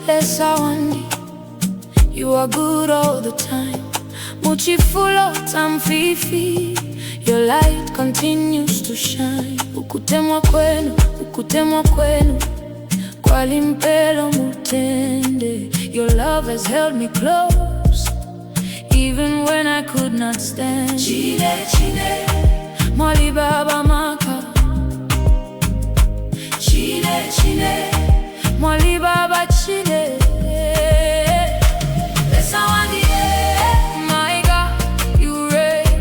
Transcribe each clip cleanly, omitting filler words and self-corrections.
Lesa Wandi, you are good all the time. Muchifulo tamfifi, your light continues to shine. Ukutemwa kwenu, kwa limpelo mutende. Your love has held me close, even when I could not stand. Chile, Mwali baba maka. Chile, Mwali baba chile. Lesa Wandi, my God, you reign.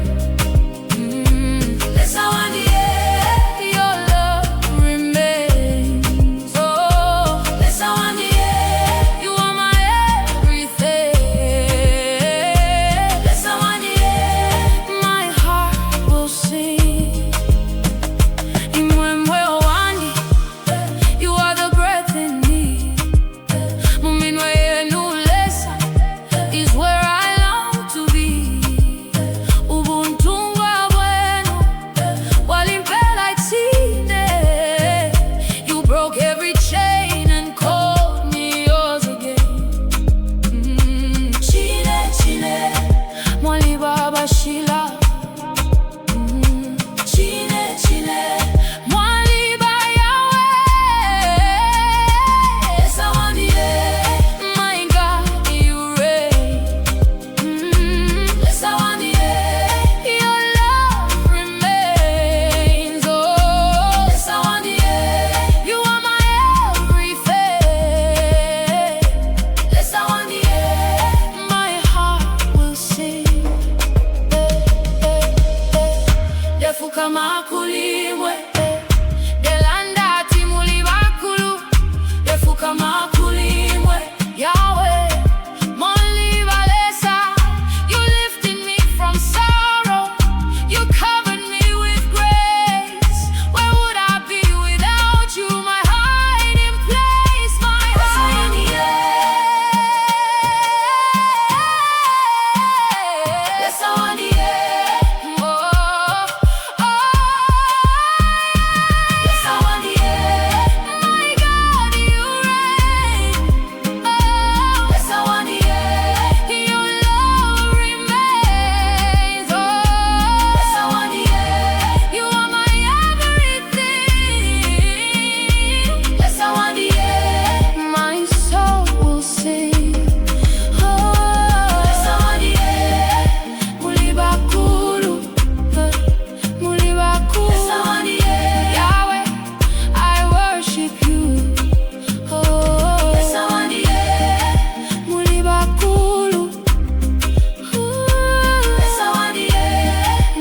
Lesa Wandi, your love remains. Oh, Lesa Wandi, you are my everything. Lesa Wandi, my heart will sing. Imwemwe Wandi, you are the breath in me. Muminwe yenu Lesa is where I long to be. Ubuntungwa bueno, walimpela itine. You broke every chain and called me yours again. Chile, Mwali baba shila. Chile, Mwali ba Yahweh. Lesa Wandi, my God, you reign. Lesa Wandi, your love remains. Oh, Lesa Wandi, you are my everything. Lesa Wandi, my heart will sing. Defuka makulimwe, delanda ti mulibakulu. Defuka makulimwe, Yahweh, Moliba Lesa. You lifted me from sorrow, you covered me with grace. Where would I be without you? My hiding place, my hiding place. Lesa Wandi, Lesa Wandi, my God, you reign. Lesa Wandi, your love remains. Lesa Wandi, you are my everything. Lesa Wandi, my soul will sing. Lesa Wandi, Mulibakulu, Mulibakulu. Lesa Wandi, Yahweh, I worship you. Lesa Wandi, Mulibakulu. Lesa Wandi,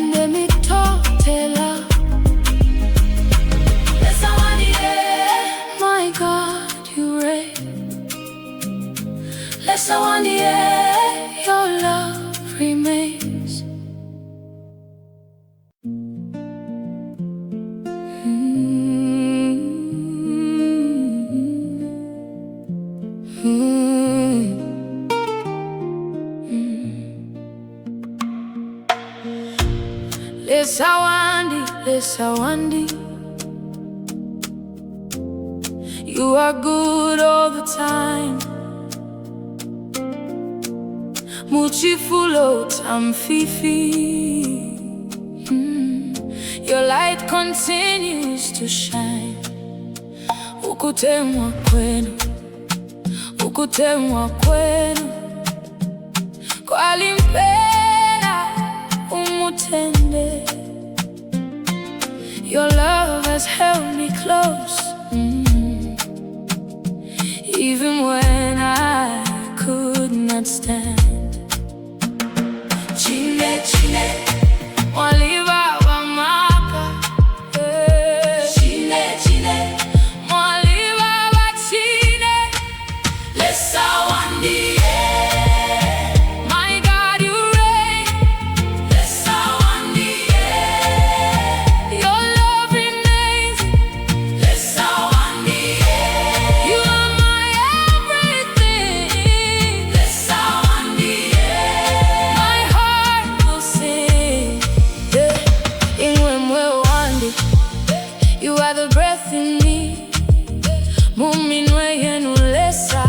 Ndemitotela. Lesa Wandi, my God, you reign. Lesa Wandi, your love remains. Lesa Wandi, you are good all the time. Muchifulo tamfifi, your light continues to shine. Ukutemwa kwenu, kwa limpela umutende. Your love has held me close, even when I could not stand. Chile, Mwali baba maka. Chile, Mwali baba chile. Lesa Wandi, my God, you reign. Lesa Wandi, your love remains. Lesa Wandi, you are my everything. Lesa Wandi, my heart will sing. Imwemwe Wandi, you are the breath in me. Muminwe yenu Lesa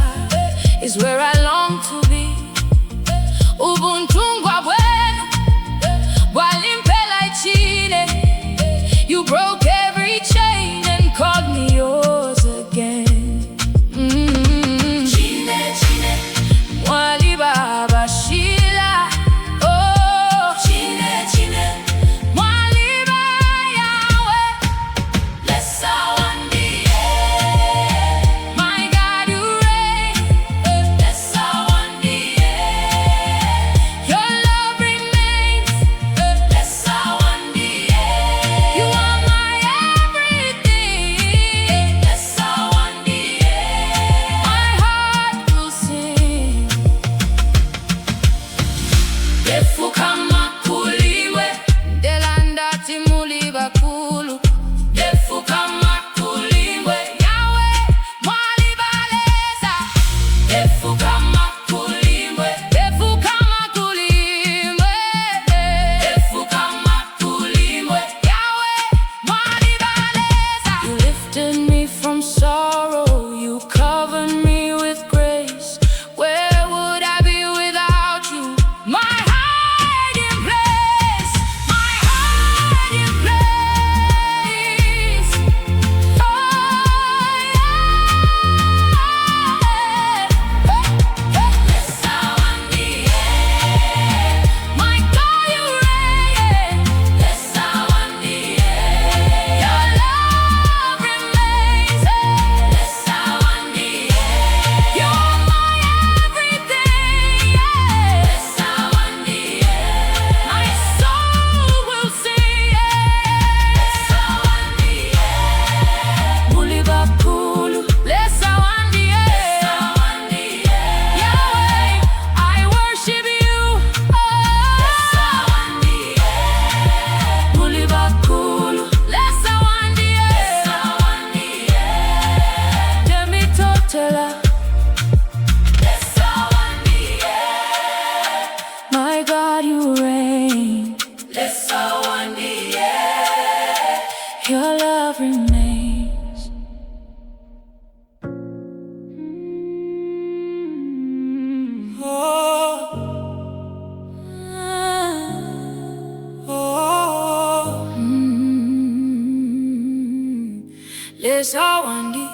Lesa Wandi,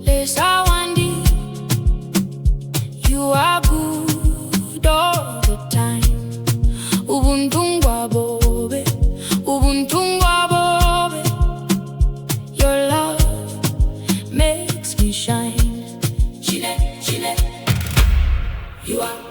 Lesa Wandi, you are good all the time. Ubuntungwa bobe, ubuntungwa bobe. Your love makes me shine. Chile, Chile, you are